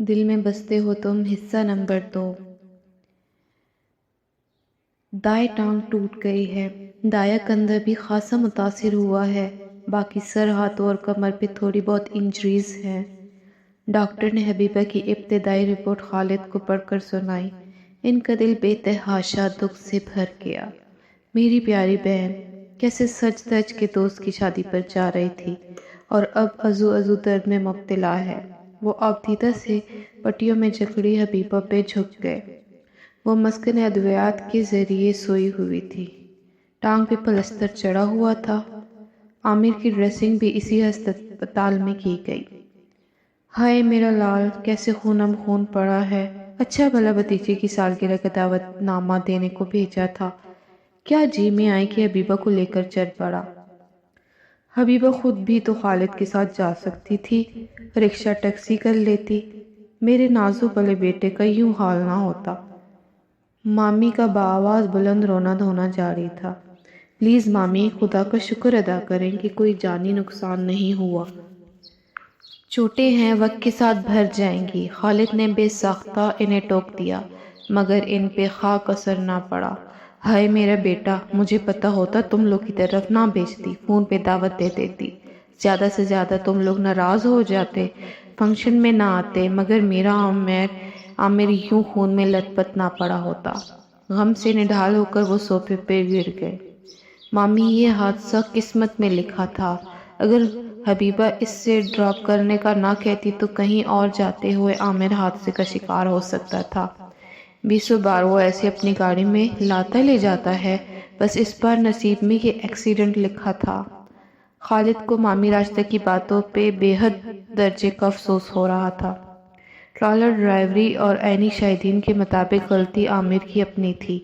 دل میں بستے ہو تم حصہ نمبر 2۔ دائیں ٹانگ ٹوٹ گئی ہے، دایاں کندھا بھی خاصا متاثر ہوا ہے، باقی سر، ہاتھوں اور کمر پہ تھوڑی بہت انجریز ہیں۔ ڈاکٹر نے حبیبہ کی ابتدائی رپورٹ خالد کو پڑھ کر سنائی۔ ان کا دل بے تحاشا دکھ سے بھر گیا۔ میری پیاری بہن کیسے سج دھج کے دوست کی شادی پر جا رہی تھی اور اب عزو درد میں مبتلا ہے۔ وہ آبدیدہ سے پٹیوں میں جکڑی حبیبہ پہ جھک گئے۔ وہ مسکن ادویات کے ذریعے سوئی ہوئی تھی، ٹانگ پہ پلستر چڑھا ہوا تھا۔ عامر کی ڈریسنگ بھی اسی ہسپتال میں کی گئی۔ ہائے میرا لال، کیسے خونم خون پڑا ہے۔ اچھا بھلا بھتیجے کی سالگرہ کا دعوت نامہ دینے کو بھیجا تھا، کیا جی میں آئی کہ حبیبہ کو لے کر چل پڑا۔ حبیبہ خود بھی تو خالد کے ساتھ جا سکتی تھی، رکشہ ٹیکسی کر لیتی۔ میرے نازو بلے بیٹے کا یوں حال نہ ہوتا۔ مامی کا بآواز بلند رونا دھونا جاری تھا۔ پلیز مامی، خدا کا شکر ادا کریں کہ کوئی جانی نقصان نہیں ہوا۔ چوٹیں ہیں، وقت کے ساتھ بھر جائیں گی۔ خالد نے بے ساختہ انہیں ٹوک دیا، مگر ان پہ خاک اثر نہ پڑا۔ ہائے میرا بیٹا، مجھے پتا ہوتا تم لوگ کی طرف نہ بھیجتی، فون پہ دعوت دے دیتی۔ زیادہ سے زیادہ تم لوگ ناراض ہو جاتے، فنکشن میں نہ آتے، مگر میرا عامر یوں خون میں لت پت نہ پڑا ہوتا۔ غم سے نڈھال ہو کر وہ صوفے پہ گر گئے۔ مامی، یہ حادثہ قسمت میں لکھا تھا۔ اگر حبیبہ اس سے ڈراپ کرنے کا نہ کہتی تو کہیں اور جاتے ہوئے عامر حادثے کا شکار ہو سکتا تھا۔ 20 بار وہ ایسے اپنی گاڑی میں لاتا لے جاتا ہے، بس اس بار نصیب میں یہ ایکسیڈنٹ لکھا تھا۔ خالد کو مامی راستہ کی باتوں پہ بے حد درجے کا افسوس ہو رہا تھا۔ ٹرالر ڈرائیوری اور عینی شاہدین کے مطابق غلطی عامر کی اپنی تھی۔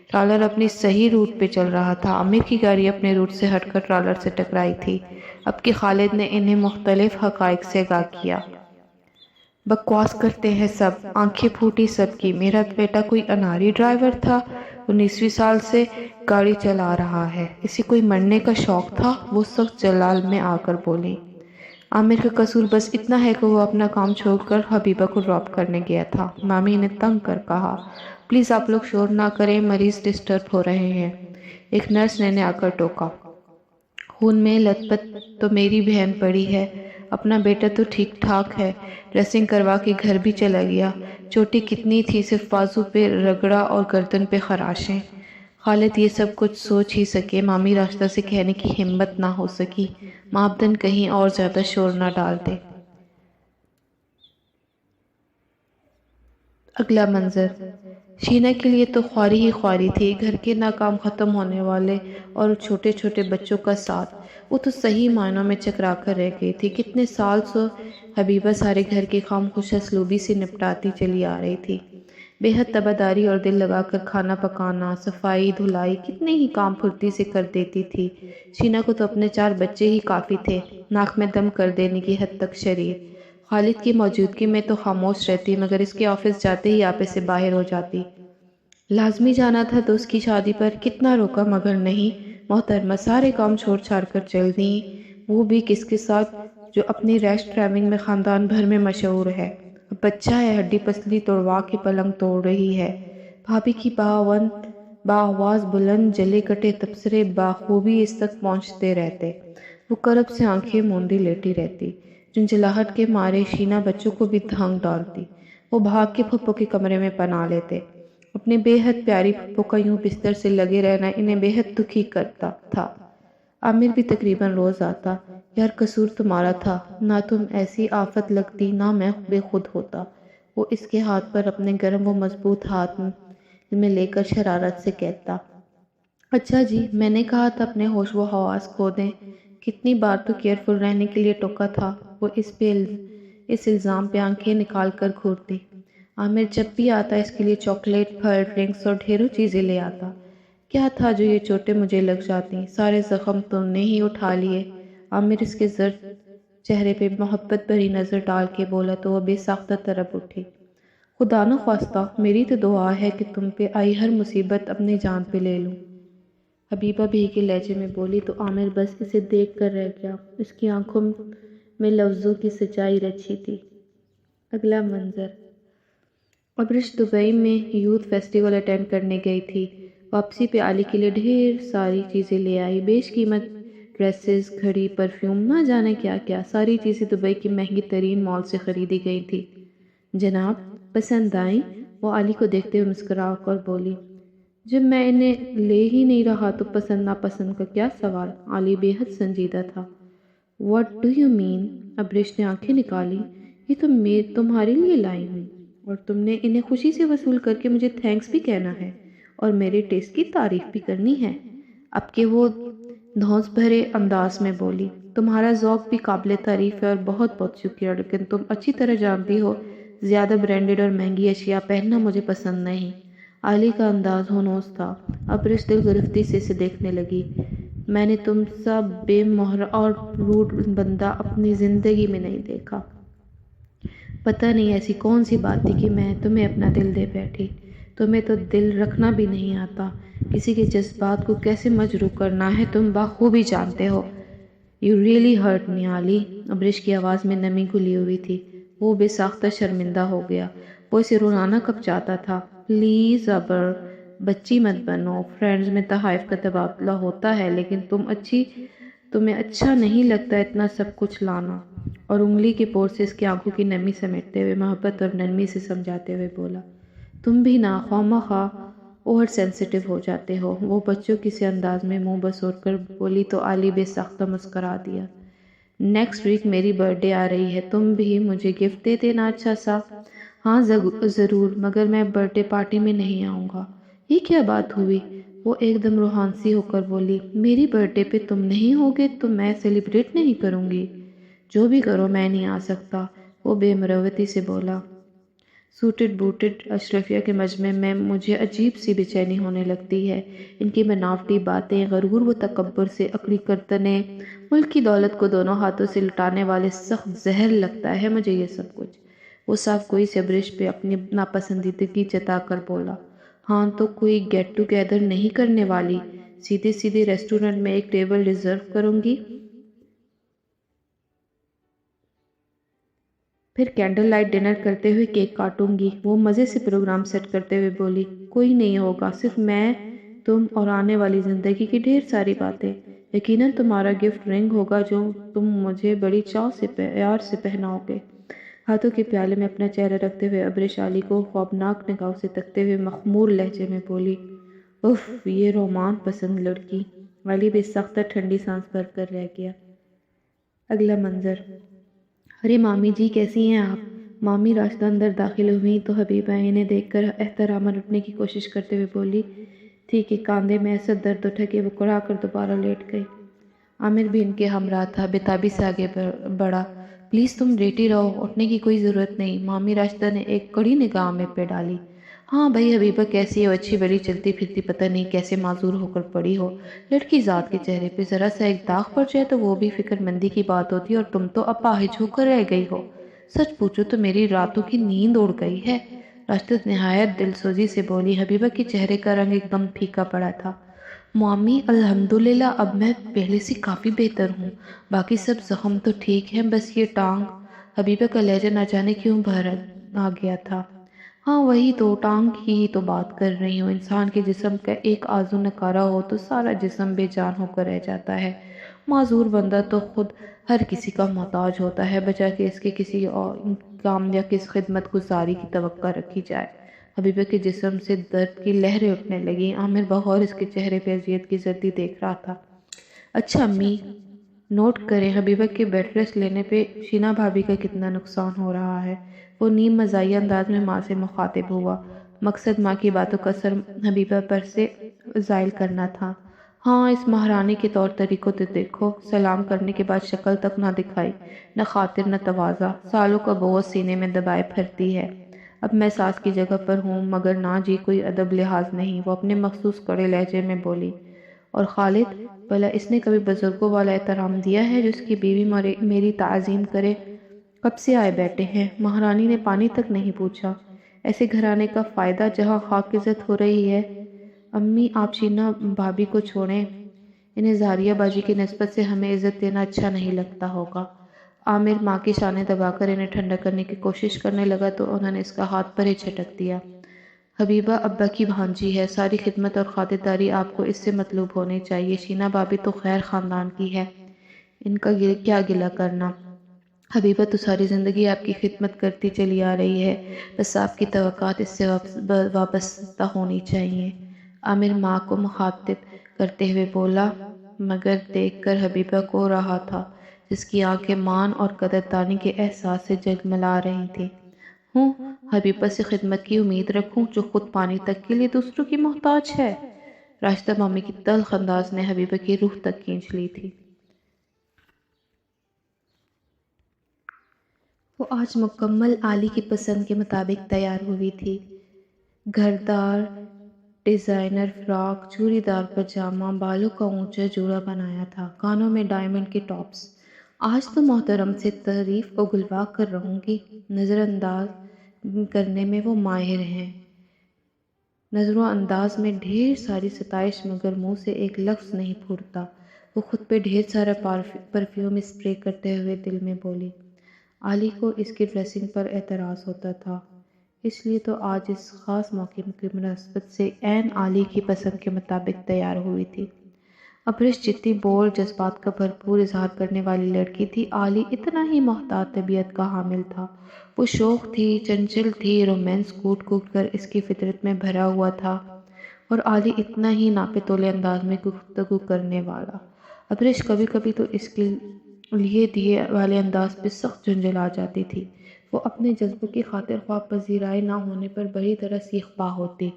ٹرالر اپنی صحیح روٹ پہ چل رہا تھا، عامر کی گاڑی اپنے روٹ سے ہٹ کر ٹرالر سے ٹکرائی تھی۔ اب کہ خالد نے انہیں مختلف حقائق سے آگاہ کیا۔ بکواس کرتے ہیں سب، آنکھیں پھوٹی سب کی۔ میرا بیٹا کوئی اناری ڈرائیور تھا، 19ویں سال سے گاڑی چلا رہا ہے، اسے کوئی مرنے کا شوق تھا؟ وہ سخت جلال میں آ کر بولی۔ عامر کا قصور بس اتنا ہے کہ وہ اپنا کام چھوڑ کر حبیبہ کو ڈراپ کرنے گیا تھا۔ مامی نے تنگ کر کہا، پلیز آپ لوگ شور نہ کریں، مریض ڈسٹرب ہو رہے ہیں۔ ایک نرس نے آ کر ٹوکا، خون میں لت پت تو میری بہن پڑی ہے، اپنا بیٹا تو ٹھیک ٹھاک ہے، ڈریسنگ کروا کے گھر بھی چلا گیا۔ چوٹیں کتنی تھی، صرف بازو پہ رگڑا اور گردن پہ خراشیں۔ خالد یہ سب کچھ سوچ ہی سکے، مامی راستہ سے کہنے کی ہمت نہ ہو سکی، مابدن کہیں اور زیادہ شور نہ ڈال دے۔ اگلا منظر شینا کے لیے تو خواری ہی خواری تھی، گھر کے ناکام ختم ہونے والے اور چھوٹے چھوٹے بچوں کا ساتھ۔ وہ تو صحیح معنوں میں چکرا کر رہ گئی تھی۔ کتنے سال سے حبیبہ سارے گھر کے کام خوش اسلوبی سے نپٹاتی چلی آ رہی تھی، بے حد تباداری اور دل لگا کر کھانا پکانا، صفائی دھلائی، کتنے ہی کام پھرتی سے کر دیتی تھی۔ شینا کو تو اپنے 4 بچے ہی کافی تھے، ناک میں دم کر دینے کی حد تک شریر۔ خالد کی موجودگی میں تو خاموش رہتی، مگر اس کے آفس جاتے ہی آپے سے باہر ہو جاتی۔ لازمی جانا تھا دوست کی شادی پر، کتنا روکا مگر نہیں۔ محترمہ سارے کام چھوڑ چھاڑ کر چل دیں، وہ بھی کس کے ساتھ؟ جو اپنی ریش ڈرائیونگ میں خاندان بھر میں مشہور ہے۔ اب بچہ ہے، ہڈی پسلی توڑوا کے پلنگ توڑ رہی ہے۔ بھابھی کی بآواز بلند جلے کٹے تبصرے بخوبی اس تک پہنچتے رہتے۔ وہ کرب سے آنکھیں موندی لیٹی رہتی۔ جھنجھلاہٹ کے مارے شینا بچوں کو بھی دھانک ڈالتی۔ وہ بھاگ کے پھپھو کے کمرے میں پناہ لیتے۔ اپنے بے حد پیاری پھپھو کا یوں بستر سے لگے رہنا انہیں بے حد دکھی کرتا تھا۔ عامر بھی تقریباً روز آتا۔ یار قصور تمہارا تھا، نہ تم ایسی آفت لگتی، نہ میں بے خود ہوتا۔ وہ اس کے ہاتھ پر اپنے گرم و مضبوط ہاتھ میں لے کر شرارت سے کہتا، اچھا جی، میں نے کہا تھا اپنے ہوش و حواس کھو دیں، کتنی بار تو کیئرفل رہنے کے لیے ٹوکا تھا۔ وہ اس الزام پہ آنکھیں نکال کر گھورتی۔ عامر جب بھی آتا اس کے لیے چاکلیٹ، پھل، ڈرنکس اور ڈھیروں چیزیں لے آتا۔ کیا تھا جو یہ چوٹیں مجھے لگ جاتی، سارے زخم تم نے ہی اٹھا لیے۔ عامر اس کے زرد چہرے پہ محبت بھری نظر ڈال کے بولا تو وہ بے ساختہ طرف اٹھی۔ خدا نہ خواستہ، میری تو دعا ہے کہ تم پہ آئی ہر مصیبت اپنی جان پہ لے لوں۔ حبیبہ بھیگے لہجے میں بولی تو عامر بس اسے دیکھ کر رہ گیا۔ اس کی آنکھوں میں لفظوں کی سچائی رچھی تھی۔ اگلا منظر، ابرش دبئی میں یوتھ فیسٹیول اٹینڈ کرنے گئی تھی۔ واپسی پہ علی کے لیے ڈھیر ساری چیزیں لے آئی، بیش قیمت ڈریسز، گھڑی، پرفیوم، نہ جانے کیا کیا۔ ساری چیزیں دبئی کی مہنگی ترین مال سے خریدی گئی تھی۔ جناب پسند آئیں؟ وہ علی کو دیکھتے ہوئے مسکرا کر بولی۔ جب میں انہیں لے ہی نہیں رہا تو پسند ناپسند کا کیا سوال؟ علی بے حد سنجیدہ تھا۔ What do you mean? Abrish نے آنکھیں نکالی۔ یہ تو میں تمہارے لیے لائی ہوں اور تم نے انہیں خوشی سے وصول کر کے مجھے تھینکس بھی کہنا ہے اور میرے ٹیسٹ کی تعریف بھی کرنی ہے۔ اب کہ وہ دھونس بھرے انداز میں بولی، تمہارا ذوق بھی قابل تعریف ہے اور بہت بہت شکریہ، لیکن تم اچھی طرح جانتی ہو زیادہ برانڈڈ اور مہنگی اشیاء پہننا مجھے پسند نہیں۔ علی کا انداز ہنوز تھا۔ ابرش دل گرفتی سے اسے دیکھنے لگی۔ میں نے تم سا بے مہر اور روڈ بندہ اپنی زندگی میں نہیں دیکھا۔ پتہ نہیں ایسی کون سی بات تھی کہ میں تمہیں اپنا دل دے بیٹھی۔ تمہیں تو دل رکھنا بھی نہیں آتا۔ کسی کے جذبات کو کیسے مجروح کرنا ہے تم بخوبی جانتے ہو۔ You really hurt me علی۔ ابرش کی آواز میں نمی گھلی ہوئی تھی۔ وہ بے ساختہ شرمندہ ہو گیا۔ وہ اسے رلانا کب چاہتا تھا۔ پلیز ابر، بچی مت بنو۔ فرینڈز میں تحائف کا تبادلہ ہوتا ہے، لیکن تمہیں اچھا نہیں لگتا اتنا سب کچھ لانا۔ اور انگلی کے پور سے اس کی آنکھوں کی نمی سمیٹتے ہوئے محبت اور نرمی سے سمجھاتے ہوئے بولا، تم بھی نہ خواہ اوور سینسیٹیو ہو جاتے ہو۔ وہ بچوں کسی انداز میں منہ بسور کر بولی تو علی بے ساختہ مسکرا دیا۔ نیکسٹ ویک میری برتھ ڈے آ رہی ہے، تم بھی مجھے گفٹ دے دینا اچھا سا۔ ہاں ضرور، مگر میں برتھ ڈے پارٹی میں نہیں آؤں گا۔ یہ کیا بات ہوئی؟ وہ ایک دم روحان سی ہو کر بولی، میری برتھ ڈے پہ تم نہیں ہوگے تو میں سیلیبریٹ نہیں کروں گی۔ جو بھی کرو میں نہیں آ سکتا، وہ بے مروتی سے بولا۔ سوٹڈ بوٹڈ اشرفیہ کے مجمع میں مجھے عجیب سی بے چینی ہونے لگتی ہے۔ ان کی بناوٹی باتیں، غرور و تکبر سے اکڑی کرتنیں، ملک کی دولت کو دونوں ہاتھوں سے لٹانے والے سخت زہر لگتا ہے مجھے یہ سب کچھ۔ وہ صاف گوئی سے ابرش پہ اپنی ناپسندیدگی جتا کر بولا، ہاں تو کوئی گیٹ ٹوگیدر نہیں کرنے والی؟ سیدھے ریسٹورنٹ میں ایک ٹیبل ریزرو کروں گی، پھر کینڈل لائٹ ڈنر کرتے ہوئے کیک کاٹوں گی۔ وہ مزے سے پروگرام سیٹ کرتے ہوئے بولی، کوئی نہیں ہوگا، صرف میں، تم اور آنے والی زندگی کی ڈھیر ساری باتیں۔ یقیناً تمہارا گفٹ رنگ ہوگا جو تم مجھے بڑی چاؤ سے پیار سے پہناؤ گے۔ ہاتھوں کے پیالے میں اپنا چہرہ رکھتے ہوئے ابرش علی کو خوابناک نگاہوں سے تکتے ہوئے مخمور لہجے میں بولی، اف یہ رومان پسند لڑکی۔ علی بے ساختہ ٹھنڈی سانس بھر کر رہ گیا۔ اگلا منظر، ارے مامی جی کیسی ہیں آپ؟ مامی راشدہ اندر داخل ہوئیں تو حبیبہ انہیں دیکھ کر احتراماً اٹھنے کی کوشش کرتے ہوئے بولی تھی کہ کاندھے میں ایسا درد اٹھا کہ وہ کڑا کر دوبارہ لیٹ گئی۔ عامر بھی ان کے ہمراہ تھا، بےتابی سے آگے بڑھا، پلیز تم لیٹی رہو، اٹھنے کی کوئی ضرورت نہیں۔ مامی راشدہ نے ایک کڑی نگاہ عامر پہ ڈالی۔ ہاں بھائی حبیبہ کیسی ہو؟ اچھی بڑی چلتی پھرتی پتہ نہیں کیسے معذور ہو کر پڑی ہو۔ لڑکی ذات کے چہرے پہ ذرا سا ایک داغ پڑ جائے تو وہ بھی فکر مندی کی بات ہوتی اور تم تو اپاہج ہو کر رہ گئی ہو۔ سچ پوچھو تو میری راتوں کی نیند اڑ گئی ہے۔ راشدہ نہایت دل سوزی سے بولی۔ حبیبہ کے چہرے کا رنگ ایک دم پھیکا پڑا تھا۔ مامی الحمدللہ اب میں پہلے سے کافی بہتر ہوں، باقی سب زخم تو ٹھیک ہیں، بس یہ ٹانگ۔ حبیبہ کا لہجہ نہ جانے کیوں بھر آ گیا تھا۔ ہاں وہی تو، ٹانگ کی ہی تو بات کر رہی ہوں۔ انسان کے جسم کا ایک عضو نکارا ہو تو سارا جسم بے جان ہو کر رہ جاتا ہے۔ معذور بندہ تو خود ہر کسی کا محتاج ہوتا ہے، بجا کہ اس کے کسی اور کام یا کس خدمت گزاری کی توقع رکھی جائے۔ حبیبہ کے جسم سے درد کی لہریں اٹھنے لگیں۔ عامر بغور اس کے چہرے پہ اذیت کی زردی دیکھ رہا تھا۔ اچھا امی، نوٹ کریں حبیبہ کے بیڈ ریسٹ لینے پہ شینا بھابی کا کتنا نقصان ہو رہا ہے۔ وہ نیم مزاحیہ انداز میں ماں سے مخاطب ہوا۔ مقصد ماں کی باتوں کا اثر حبیبہ پر سے زائل کرنا تھا۔ ہاں اس مہارانی کے طور طریقوں تو دیکھو، سلام کرنے کے بعد شکل تک نہ دکھائی، نہ خاطر نہ تواضع، سالوں کا بوجھ سینے میں دبائے پھرتی ہے۔ اب میں ساس کی جگہ پر ہوں مگر نہ جی کوئی ادب لحاظ نہیں۔ وہ اپنے مخصوص کڑے لہجے میں بولی۔ اور خالد، بھلا اس نے کبھی بزرگوں والا احترام دیا ہے جو اس کی بیوی میری تعظیم کرے؟ کب سے آئے بیٹھے ہیں، مہارانی نے پانی تک نہیں پوچھا۔ ایسے گھرانے کا فائدہ جہاں خاک عزت ہو رہی ہے۔ امی آپ شینا بھابی کو چھوڑیں، انہیں زہریہ باجی کی نسبت سے ہمیں عزت دینا اچھا نہیں لگتا ہوگا۔ عامر ماں کی شانیں دبا کر انہیں ٹھنڈا کرنے کی کوشش کرنے لگا تو انہوں نے اس کا ہاتھ پر ہی جھٹک دیا۔ حبیبہ ابا کی بھانجی ہے، ساری خدمت اور خاطرداری آپ کو اس سے مطلوب ہونی چاہیے۔ شینا بھابی تو خیر خاندان کی ہے، ان کا کیا گلہ کرنا۔ حبیبہ تو ساری زندگی آپ کی خدمت کرتی چلی آ رہی ہے، بس آپ کی توقعات اس سے وابستہ ہونی چاہیے۔ عامر ماں کو مخاطب کرتے ہوئے بولا، مگر دیکھ کر حبیبہ کو رہا تھا جس کی آنکھیں مان اور قدردانی کے احساس سے جگملا رہی تھیں۔ ہوں، حبیبہ سے خدمت کی امید رکھوں جو خود پانی تک کے لیے دوسروں کی محتاج ہے۔ راشدہ مامی کی تلخ انداز نے حبیبہ کی روح تک کھینچ لی تھی۔ وہ آج مکمل عالی کی پسند کے مطابق تیار ہوئی تھی۔ گھردار ڈیزائنر فراک، چوڑی دار پاجامہ، بالوں کا اونچا جوڑا بنایا تھا، کانوں میں ڈائمنڈ کے ٹاپس۔ آج تو محترم سے تعریف کو گلوا کر رہوں گی۔ نظر انداز کرنے میں وہ ماہر ہیں، نظروں انداز میں ڈھیر ساری ستائش، مگر منہ سے ایک لفظ نہیں پھوٹتا۔ وہ خود پہ ڈھیر سارا پرفیوم اسپرے کرتے ہوئے دل میں بولی۔ عالی کو اس کی ڈریسنگ پر اعتراض ہوتا تھا، اس لیے تو آج اس خاص موقع کی مناسبت سے عین عالی کی پسند کے مطابق تیار ہوئی تھی۔ ابرش جتنی بولڈ، جذبات کا بھرپور اظہار کرنے والی لڑکی تھی، عالی اتنا ہی محتاط طبیعت کا حامل تھا۔ وہ شوخ تھی، چنچل تھی، رومانس کوٹ کوٹ کر اس کی فطرت میں بھرا ہوا تھا، اور عالی اتنا ہی ناپے تولے انداز میں گفتگو کرنے والا۔ ابرش کبھی کبھی تو اس کے لیے دیے والے انداز پہ سخت جھنجھلا جاتی تھی۔ وہ اپنے جذبوں کی خاطر خواہ پذیرائی نہ ہونے پر بڑی طرح سیخ پا ہوتی،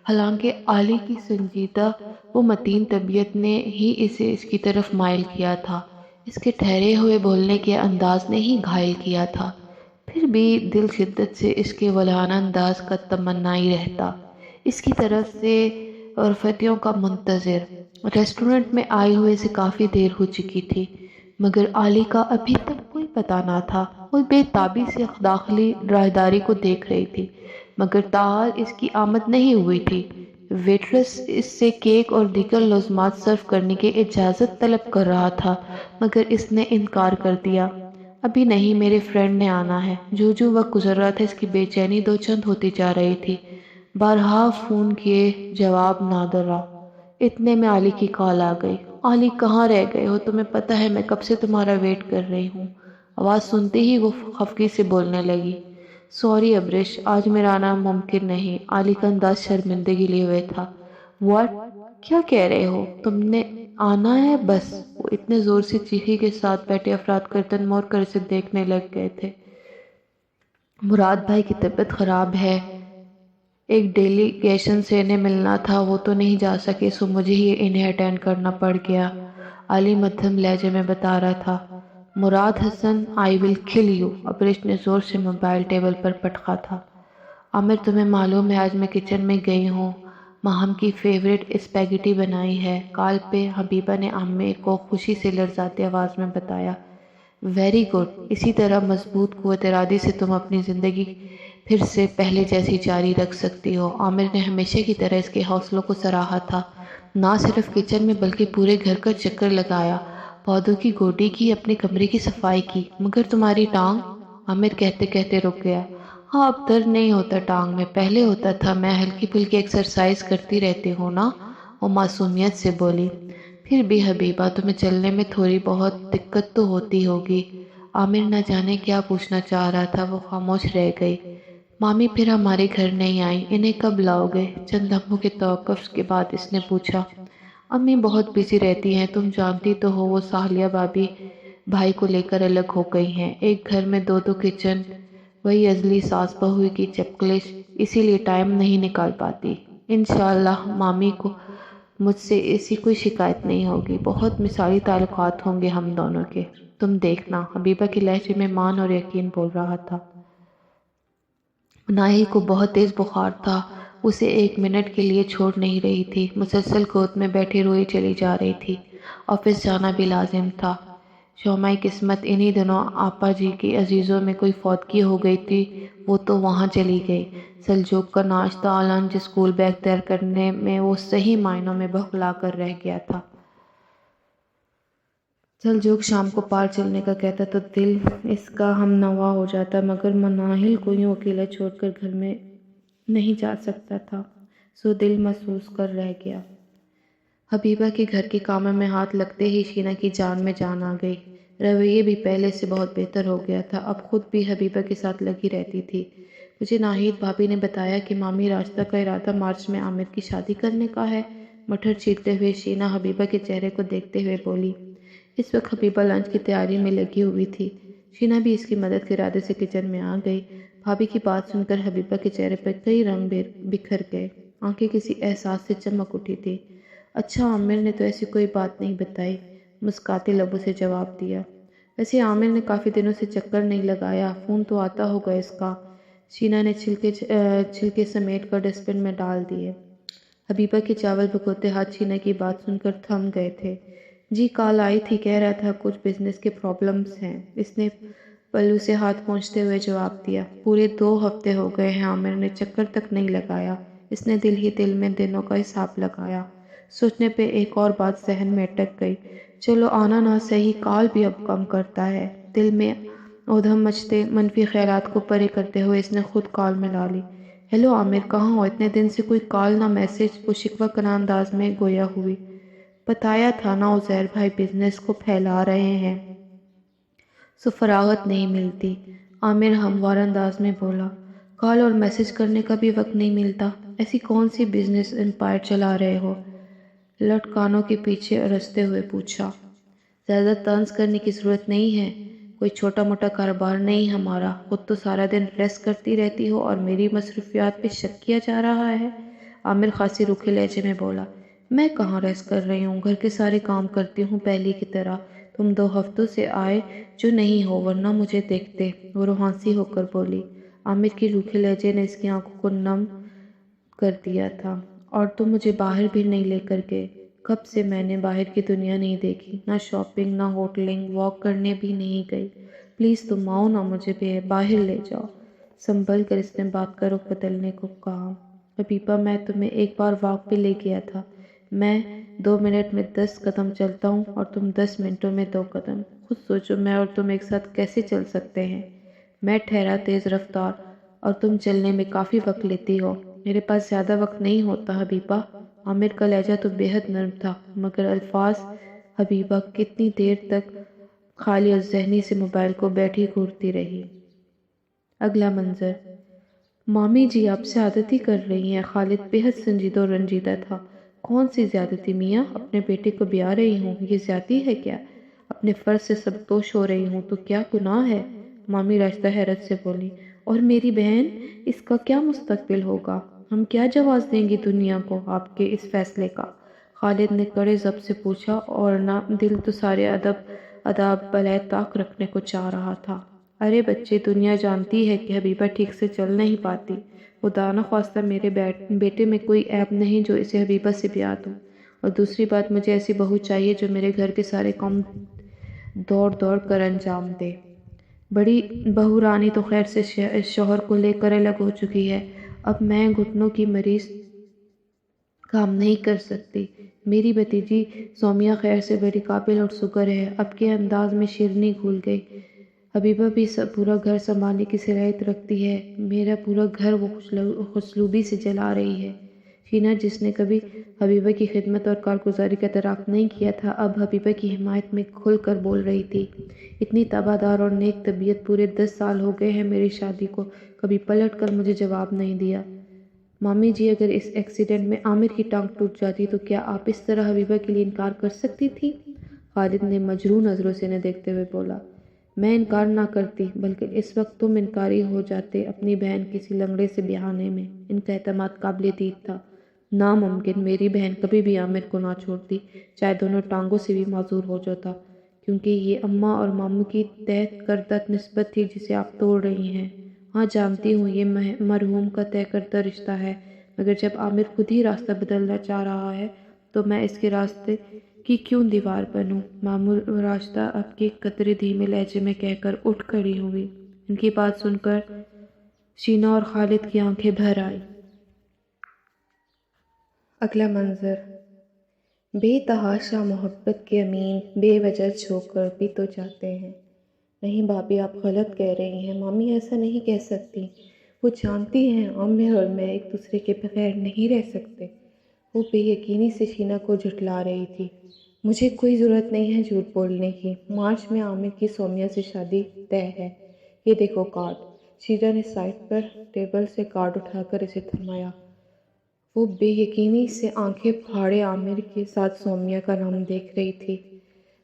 حالانکہ عالی کی سنجیدہ و متین طبیعت نے ہی اسے اس کی طرف مائل کیا تھا، اس کے ٹھہرے ہوئے بولنے کے انداز نے ہی گھائل کیا تھا۔ پھر بھی دل شدت سے اس کے ولہانہ انداز کا تمنائی رہتا، اس کی طرف سے عرفتیوں کا منتظر۔ ریسٹورنٹ میں آئے ہوئے سے کافی دیر ہو چکی تھی، مگر عالی کا ابھی تک کوئی پتہ نہ تھا۔ وہ بے تابی سے داخلی راہداری کو دیکھ رہی تھی، مگر تاحال اس کی آمد نہیں ہوئی تھی۔ ویٹرس اس سے کیک اور دیگر لازمات سرو کرنے کی اجازت طلب کر رہا تھا، مگر اس نے انکار کر دیا۔ ابھی نہیں، میرے فرینڈ نے آنا ہے۔ جو وقت گزر رہا تھا اس کی بے چینی دو چند ہوتی جا رہی تھی۔ بارہا فون کیے، جواب نادرا۔ اتنے میں عالی کی کال آ گئی۔ عالی کہاں رہ گئے ہو؟ تمہیں پتہ ہے میں کب سے تمہارا ویٹ کر رہی ہوں۔ آواز سنتے ہی وہ خفگی سے بولنے لگی، سوری ابرش، آج میرا آنا ممکن نہیں۔ عالی کا انداز شرمندگی لیے ہوئے تھا۔ واٹ؟ کیا کہہ رہے ہو؟ تم نے آنا ہے بس؟ وہ اتنے زور سے چیخی کے ساتھ بیٹھے افراد گردن موڑ کر اسے دیکھنے لگ گئے تھے۔ مراد بھائی کی طبیعت خراب ہے، ایک ڈیلیگیشن سے انہیں ملنا تھا، وہ تو نہیں جا سکے، سو مجھے ہی انہیں اٹینڈ کرنا پڑ گیا، عالی مدھم لہجے میں بتا رہا تھا۔ مراد حسن، آئی ول کل یو، ابرش نے زور سے موبائل ٹیبل پر پٹکا تھا۔ عامر، تمہیں معلوم ہے آج میں کچن میں گئی ہوں، ماہم کی فیورٹ اسپیگیٹی بنائی ہے، کال پہ، حبیبہ نے عامر کو خوشی سے لرزاتی آواز میں بتایا۔ ویری گڈ، اسی طرح مضبوط قوت ارادی سے تم اپنی زندگی پھر سے پہلے جیسی جاری رکھ سکتی ہو۔ عامر نے ہمیشہ کی طرح اس کے حوصلوں کو سراہا تھا، نہ صرف کچن میں بلکہ پورے گھر کا چکر لگایا، پودوں کی گوڈی کی، اپنے کمرے کی صفائی کی۔ مگر تمہاری ٹانگ؟ عامر کہتے کہتے رک گیا۔ ہاں، اب درد نہیں ہوتا ٹانگ میں، پہلے ہوتا تھا، میں ہلکی پھلکی ایکسرسائز کرتی رہتی ہوں نا، وہ معصومیت سے بولی۔ پھر بھی حبیبہ، تمہیں چلنے میں تھوڑی بہت دقت تو ہوتی ہوگی۔ عامر نہ جانے کیا پوچھنا چاہ رہا تھا، وہ خاموش رہ گئی۔ مامی پھر ہمارے گھر نہیں آئیں، انہیں کب لاؤ گے؟ چند لمحوں کے توقف کے بعد اس نے پوچھا۔ امی بہت بزی رہتی ہیں، تم جانتی تو ہو، وہ ساحلیہ بھابی بھائی کو لے کر الگ ہو گئی ہیں، ایک گھر میں دو کچن، وہی ازلی ساس بہو کی چپکلش، اسی لیے ٹائم نہیں نکال پاتی۔ انشاءاللہ مامی کو مجھ سے ایسی کوئی شکایت نہیں ہوگی، بہت مثالی تعلقات ہوں گے ہم دونوں کے، تم دیکھنا، حبیبہ کے لہجے میں مان اور یقین بول رہا تھا۔ ناہی کو بہت تیز بخار تھا، اسے ایک منٹ کے لیے چھوڑ نہیں رہی تھی، مسلسل گود میں بیٹھی روئی چلی جا رہی تھی۔ آفس جانا بھی لازم تھا۔ شومائی قسمت، انہی دنوں آپا جی کی عزیزوں میں کوئی فوتگی ہو گئی تھی، وہ تو وہاں چلی گئی۔ سلجوق کا ناشتہ، لنچ، اسکول بیگ تیار کرنے میں وہ صحیح معنوں میں بھگلا کر رہ گیا تھا۔ چل جوگ شام کو پار چلنے کا کہتا تو دل اس کا ہم نوا ہو جاتا، مگر مناہل کو یوں اکیلا چھوڑ کر گھر میں نہیں جا سکتا تھا، سو دل محسوس کر رہ گیا۔ حبیبہ کے گھر کے کاموں میں ہاتھ لگتے ہی شینا کی جان میں جان آ گئی۔ رویے بھی پہلے سے بہت بہتر ہو گیا تھا، اب خود بھی حبیبہ کے ساتھ لگی رہتی تھی۔ مجھے ناہید بھابی نے بتایا کہ مامی راستہ کا ارادہ مارچ میں عامر کی شادی کرنے کا ہے۔ مٹر چیرتے ہوئے شینا حبیبہ کے چہرے کو دیکھتے ہوئے بولی۔ اس وقت حبیبہ لنچ کی تیاری میں لگی ہوئی تھی۔ شینا بھی اس کی مدد کے ارادے سے کچن میں آ گئی۔ بھابی کی بات سن کر حبیبہ کے چہرے پر کئی رنگ بکھر گئے، آنکھیں کسی احساس سے چمک اٹھی تھی۔ اچھا، عامر نے تو ایسی کوئی بات نہیں بتائی، مسکاتے لبوں سے جواب دیا۔ ویسے عامر نے کافی دنوں سے چکر نہیں لگایا، فون تو آتا ہوگا اس کا۔ شینا نے چھلکے سمیٹ کر ڈسٹ بن میں ڈال دیے۔ حبیبہ کے چاول بھگوتے ہاتھ شینا کی بات سن کر تھم گئے تھے۔ جی کال آئی تھی، کہہ رہا تھا کچھ بزنس کے پرابلمز ہیں، اس نے پلو سے ہاتھ پہنچتے ہوئے جواب دیا۔ پورے 2 ہفتے ہو گئے ہیں عامر نے چکر تک نہیں لگایا۔ اس نے دل ہی دل میں دنوں کا حساب لگایا۔ سوچنے پہ ایک اور بات ذہن میں اٹک گئی۔ چلو آنا نہ صحیح، کال بھی اب کم کرتا ہے۔ دل میں اودھم مچتے منفی خیالات کو پرے کرتے ہوئے اس نے خود کال ملا لی۔ ہیلو عامر، کہاں ہو؟ اتنے دن سے کوئی کال نہ میسج، وہ شکوہ کناں انداز میں گویا ہوئی۔ بتایا تھا نا عزیر بھائی بزنس کو پھیلا رہے ہیں، سو فراغت نہیں ملتی، عامر ہموار انداز میں بولا۔ کال اور میسج کرنے کا بھی وقت نہیں ملتا؟ ایسی کون سی بزنس امپائر چلا رہے ہو؟ لٹ کانوں کے پیچھے ارستے ہوئے پوچھا۔ زیادہ طنز کرنے کی ضرورت نہیں ہے، کوئی چھوٹا موٹا کاروبار نہیں ہمارا، خود تو سارا دن ریسٹ کرتی رہتی ہو اور میری مصروفیات پہ شک کیا جا رہا ہے، عامر خاصی روکھے لہجے میں بولا۔ میں کہاں ریسٹ کر رہی ہوں، گھر کے سارے کام کرتی ہوں پہلی کی طرح، تم 2 ہفتوں سے آئے جو نہیں ہو ورنہ مجھے دیکھتے، وہ روحانسی ہو کر بولی۔ عامر کی روکھے لہجے نے اس کی آنکھوں کو نم کر دیا تھا۔ اور تم مجھے باہر بھی نہیں لے کر گئے، کب سے میں نے باہر کی دنیا نہیں دیکھی، نہ شاپنگ نہ ہوٹلنگ، واک کرنے بھی نہیں گئی، پلیز تم آؤ نا، مجھے باہر لے جاؤ۔ سنبھل کر اس نے بات کا رخ بدلنے کو کہا۔ حبیبہ، میں تمہیں ایک بار واک پہ لے گیا تھا، میں 2 منٹ میں 10 قدم چلتا ہوں اور تم 10 منٹوں میں 2 قدم، خود سوچو میں اور تم ایک ساتھ کیسے چل سکتے ہیں؟ میں ٹھہرا تیز رفتار اور تم چلنے میں کافی وقت لیتی ہو، میرے پاس زیادہ وقت نہیں ہوتا حبیبہ۔ عامر کا لہجہ تو بے حد نرم تھا، مگر الفاظ۔ حبیبہ کتنی دیر تک خالی اور ذہنی سے موبائل کو بیٹھی گھورتی رہی۔ اگلا منظر، مامی جی آپ زیادتی کر رہی ہیں۔ خالد بے حد سنجیدہ اور رنجیدہ تھا۔ کون سی زیادتی میاں؟ اپنے بیٹے کو بیاہ رہی ہوں، یہ زیادتی ہے کیا؟ اپنے فرض سے سبکدوش ہو رہی ہوں تو کیا گناہ ہے؟ مامی راستہ حیرت سے بولی۔ اور میری بہن، اس کا کیا مستقبل ہوگا؟ ہم کیا جواز دیں گی دنیا کو آپ کے اس فیصلے کا؟ خالد نے کڑے ضبط سے پوچھا، اور نہ دل تو سارے آداب بالائے طاق رکھنے کو چاہ رہا تھا۔ ارے بچے، دنیا جانتی ہے کہ حبیبہ ٹھیک سے چل نہیں پاتی، خدا نہ خواستہ میرے بیٹے میں کوئی عیب نہیں جو اسے حبیبہ سے بیاہ دوں، اور دوسری بات مجھے ایسی بہو چاہیے جو میرے گھر کے سارے کام دوڑ دوڑ کر انجام دے۔ بڑی بہو رانی تو خیر سے شوہر کو لے کر الگ ہو چکی ہے، اب میں گھٹنوں کی مریض کام نہیں کر سکتی۔ میری بھتیجی سومیا خیر سے بڑی قابل اور سگر ہے۔ اب کے انداز میں شیرنی گھل گئی۔ حبیبہ بھی پورا گھر سنبھالنے کی صلاحیت رکھتی ہے، میرا پورا گھر وہ خوشلوبی سے جلا رہی ہے۔ شینا، جس نے کبھی حبیبہ کی خدمت اور کارگزاری کا ادراک نہیں کیا تھا، اب حبیبہ کی حمایت میں کھل کر بول رہی تھی۔ اتنی تابعدار اور نیک طبیعت، پورے 10 سال ہو گئے ہیں میری شادی کو، کبھی پلٹ کر مجھے جواب نہیں دیا۔ مامی جی، اگر اس ایکسیڈنٹ میں عامر کی ٹانگ ٹوٹ جاتی تو کیا آپ اس طرح حبیبہ کے لیے انکار کر سکتی تھی؟ خالد نے مجروح نظروں سے انہیں دیکھتے ہوئے بولا۔ میں انکار نہ کرتی، بلکہ اس وقت تم انکاری ہو جاتے اپنی بہن کسی لنگڑے سے بیاہنے میں۔ ان کا اعتماد قابل دید تھا۔ ناممکن، میری بہن کبھی بھی عامر کو نہ چھوڑتی، چاہے دونوں ٹانگوں سے بھی معذور ہو جاتا، کیونکہ یہ اماں اور ماموں کی طے کردہ نسبت تھی جسے آپ توڑ رہی ہیں۔ ہاں جانتی ہوں یہ مرحوم کا طے کردہ رشتہ ہے، مگر جب عامر خود ہی راستہ بدلنا چاہ رہا ہے تو میں اس کے راستے کی کیوں دیوار بنوں؟ معمول راستہ اب کے قدرے دھیمے لہجے میں کہہ کر اٹھ کھڑی ہوئی۔ ان کی بات سن کر شینا اور خالد کی آنکھیں بھر آئی۔ اگلا منظر، بے تحاشا محبت کے امین بے وجہ چھو کر بھی تو جاتے ہیں۔ نہیں بھابھی، آپ غلط کہہ رہی ہیں، مامی ایسا نہیں کہہ سکتی۔ وہ جانتی ہیں عامر اور میں ایک دوسرے کے بغیر نہیں رہ سکتے۔ وہ بے یقینی سے شینا کو جھٹلا رہی تھی۔ مجھے کوئی ضرورت نہیں ہے جھوٹ بولنے کی، مارچ میں عامر کی سومیا سے شادی طے ہے۔ یہ دیکھو کارڈ۔ شینا نے سائڈ پر ٹیبل سے کارڈ اٹھا کر اسے تھمایا۔ وہ بے یقینی سے آنکھیں پھاڑے عامر کے ساتھ سومیا کا نام دیکھ رہی تھی۔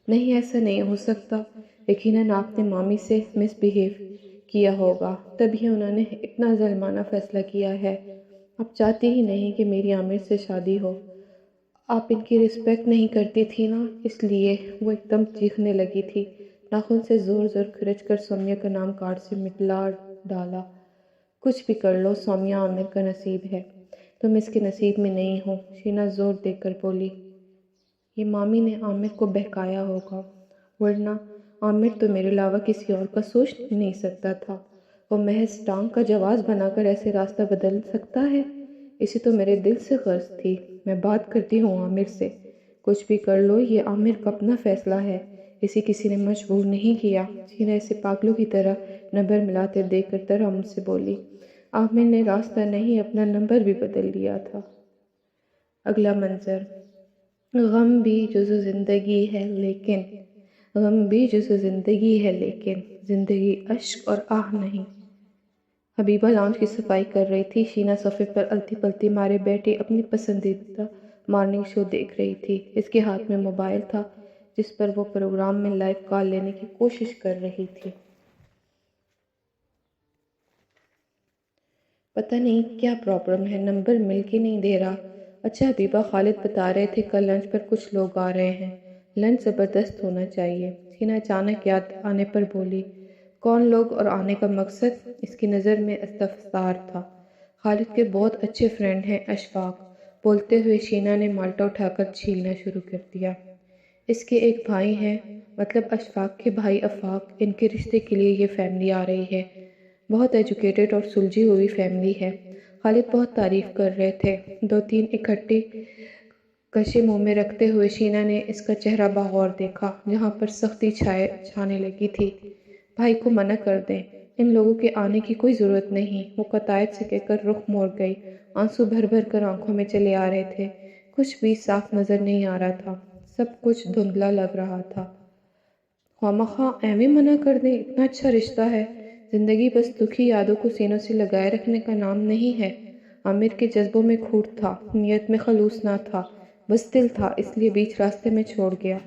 نہیں، ایسا نہیں ہو سکتا۔ یقیناً آپ نے مامی سے مس بہیو کیا ہوگا، تبھی انہوں نے اتنا ظالمانہ فیصلہ کیا ہے۔ آپ چاہتی ہی نہیں کہ میری عامر سے شادی ہو۔ آپ ان کی رسپیکٹ نہیں کرتی تھی نا، اس لیے۔ وہ ایک دم چیخنے لگی تھی، ناخن سے زور زور کھرچ کر سومیا کا نام کارڈ سے مٹلا ڈالا۔ کچھ بھی کر لو، سومیا عامر کا نصیب ہے، تم اس کے نصیب میں نہیں ہو، شینا زور دے کر بولی۔ یہ مامی نے عامر کو بہکایا ہوگا، ورنہ عامر تو میرے علاوہ کسی اور کا سوچ نہیں سکتا تھا۔ وہ محض ٹانگ کا جواز بنا کر ایسے راستہ بدل سکتا ہے؟ اسے تو میرے دل سے غرض تھی۔ میں بات کرتی ہوں عامر سے۔ کچھ بھی کر لو، یہ عامر کا اپنا فیصلہ ہے، اسے کسی نے مجبور نہیں کیا۔ شینا اسے پاگلوں کی طرح نمبر ملاتے دیکھ کر ترحم سے بولی۔ عامر نے راستہ نہیں، اپنا نمبر بھی بدل لیا تھا۔ اگلا منظر۔ غم بھی جزو زندگی ہے لیکن زندگی اشک اور آہ نہیں۔ حبیبہ لاؤنج کی صفائی کر رہی تھی۔ شینا صفحے پر الٹی پلٹی مارے بیٹھی اپنی پسندیدہ مارننگ شو دیکھ رہی تھی۔ اس کے ہاتھ میں موبائل تھا جس پر وہ پروگرام میں لائیو کال لینے کی کوشش کر رہی تھی۔ پتہ نہیں کیا پرابلم ہے، نمبر مل کے نہیں دے رہا۔ اچھا حبیبہ، خالد بتا رہے تھے کل لنچ پر کچھ لوگ آ رہے ہیں، لنچ زبردست ہونا چاہیے۔ شینا اچانک یاد آنے پر بولی۔ کون لوگ اور آنے کا مقصد؟ اس کی نظر میں استفسار تھا۔ خالد کے بہت اچھے فرینڈ ہیں، اشفاق۔ بولتے ہوئے شینا نے مالٹا اٹھا کر چھیلنا شروع کر دیا۔ اس کے ایک بھائی ہیں، مطلب اشفاق کے بھائی آفاق، ان کے رشتے کے لیے یہ فیملی آ رہی ہے۔ بہت ایجوکیٹڈ اور سلجھی ہوئی فیملی ہے۔ خالد بہت تعریف کر رہے تھے۔ دو تین اکٹھی کشے منہ میں رکھتے ہوئے شینا نے اس کا چہرہ بغور دیکھا، جہاں پر سختی چھانے لگی تھی۔ بھائی کو منع کر دیں، ان لوگوں کے آنے کی کوئی ضرورت نہیں، وہ قطعیت سے کہہ کر رخ موڑ گئی۔ آنسو بھر بھر کر آنکھوں میں چلے آ رہے تھے، کچھ بھی صاف نظر نہیں آ رہا تھا، سب کچھ دھندلا لگ رہا تھا۔ خواہ ایویں منع کر دیں، اتنا اچھا رشتہ ہے۔ زندگی بس دکھی یادوں کو سینوں سے لگائے رکھنے کا نام نہیں ہے۔ عامر کے جذبوں میں کھوٹ تھا، نیت میں خلوص نہ تھا، بس دل تھا، اس لیے بیچ راستے میں چھوڑ گیا۔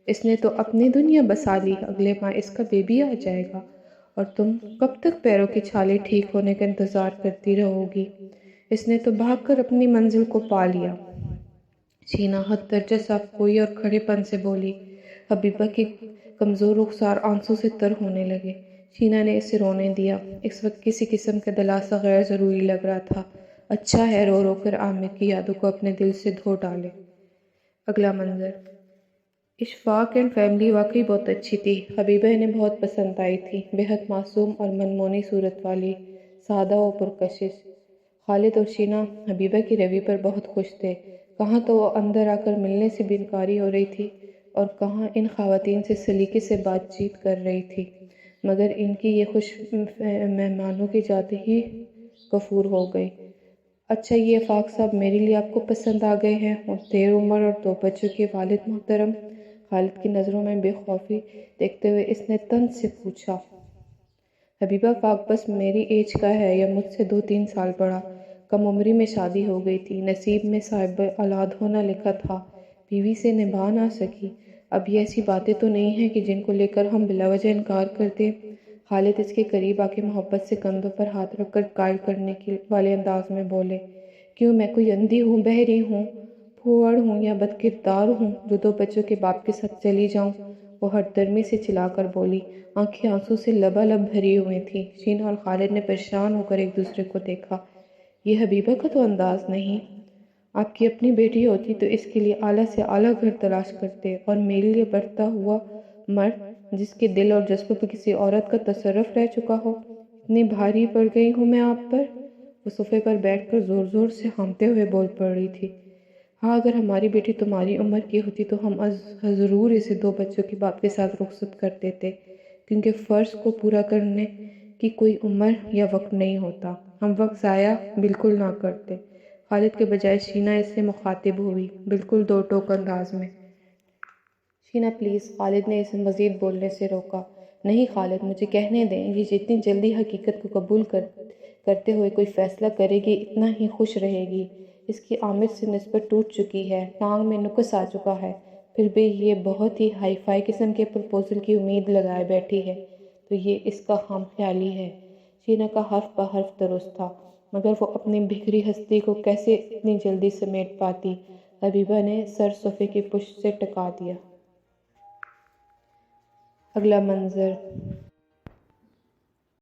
اس نے تو اپنی دنیا بسا لی، اگلے ماہ اس کا بیبی آ جائے گا، اور تم کب تک پیروں کی چھالیں ٹھیک ہونے کا انتظار کرتی رہو گی؟ اس نے تو بھاگ کر اپنی منزل کو پا لیا۔ شینا حد درجہ صاف کوئی اور کھڑے پن سے بولی۔ حبیبہ کی کمزور رخسار آنسوں سے تر ہونے لگے۔ شینا نے اسے رونے دیا۔ اس وقت کسی قسم کا دلاسا غیر ضروری لگ رہا تھا۔ اچھا ہے رو رو کر عامر کی یادوں کو اپنے دل سے دھو ڈالے۔ اگلا منظر۔ اشفاق اینڈ فیملی واقعی بہت اچھی تھی۔ حبیبہ انہیں بہت پسند آئی تھی، بے حد معصوم اور منمونی صورت والی، سادہ و پرکشش۔ خالد اور شینا حبیبہ کی روی پر بہت خوش تھے۔ کہاں تو وہ اندر آ کر ملنے سے بھی انکاری ہو رہی تھی اور کہاں ان خواتین سے سلیقے سے بات چیت کر رہی تھی، مگر ان کی یہ خوش مہمانوں کے جاتے ہی غفور ہو گئی۔ اچھا، یہ آفاق صاحب میرے لیے آپ کو پسند آ گئے ہیں، اور دیر عمر اور دو بچوں کے والد محترم؟ خالد کی نظروں میں بے خوفی دیکھتے ہوئے اس نے طنز سے پوچھا۔ حبیبہ آفاق بس میری ایج کا ہے یا مجھ سے 2-3 سال بڑا۔ کم عمری میں شادی ہو گئی تھی، نصیب میں صاحب اولاد ہونا لکھا تھا، بیوی سے نبھا نہ سکی۔ اب یہ ایسی باتیں تو نہیں ہیں کہ جن کو لے کر ہم بلا وجہ انکار کر دیں۔ خالد اس کے قریب آ کے محبت سے کندھوں پر ہاتھ رکھ کر قائل کرنے والے انداز میں بولے۔ کیوں، میں کوئی اندھی ہوں، بہری ہوں، پھوڑ ہوں یا بد کردار ہوں جو 2 بچوں کے باپ کے ساتھ چلی جاؤں؟ وہ ہٹ درمی سے چلا کر بولی۔ آنکھیں آنسوں سے لبالب بھری ہوئی تھیں۔ شینا اور خالد نے پریشان ہو کر ایک دوسرے کو دیکھا۔ یہ حبیبہ کا تو انداز نہیں۔ آپ کی اپنی بیٹی ہوتی تو اس کے لیے اعلیٰ سے اعلیٰ گھر تلاش کرتے، اور میرے لیے بڑھتا ہوا مرد جس کے دل اور جذبوں پر کسی عورت کا تصرف رہ چکا ہو۔ اتنی بھاری پڑ گئی ہوں میں آپ پر؟ وہ صوفے پر بیٹھ کر زور زور سے ہانپتے ہوئے بول پڑ رہی تھی۔ ہاں، اگر ہماری بیٹی تمہاری عمر کی ہوتی تو ہم ضرور اسے 2 بچوں کے باپ کے ساتھ رخصت کر دیتے، کیونکہ فرض کو پورا کرنے کی کوئی عمر یا وقت نہیں ہوتا۔ ہم وقت ضائع بالکل نہ کرتے۔ خالد کے بجائے شینا اس سے مخاطب ہوئی، بالکل دو ٹوک انداز میں۔ شینا پلیز، خالد نے اسے مزید بولنے سے روکا۔ نہیں خالد، مجھے کہنے دیں، یہ جتنی جلدی حقیقت کو قبول کرتے ہوئے کوئی فیصلہ کرے گی اتنا ہی خوش رہے گی۔ اس کی عامر سے نسبت ٹوٹ چکی ہے، ٹانگ میں نکس آ چکا ہے، پھر بھی یہ بہت ہی ہائی فائی قسم کے پرپوزل کی امید لگائے بیٹھی ہے، تو یہ اس کا خام خیالی ہے۔ شینا کا حرف بہ حرف درست تھا، مگر وہ اپنی بکھری ہستی کو کیسے اتنی جلدی سمیٹ پاتی؟ حبیبہ نے سر صوفے کی پشت سے ٹکا دیا۔ اگلا منظر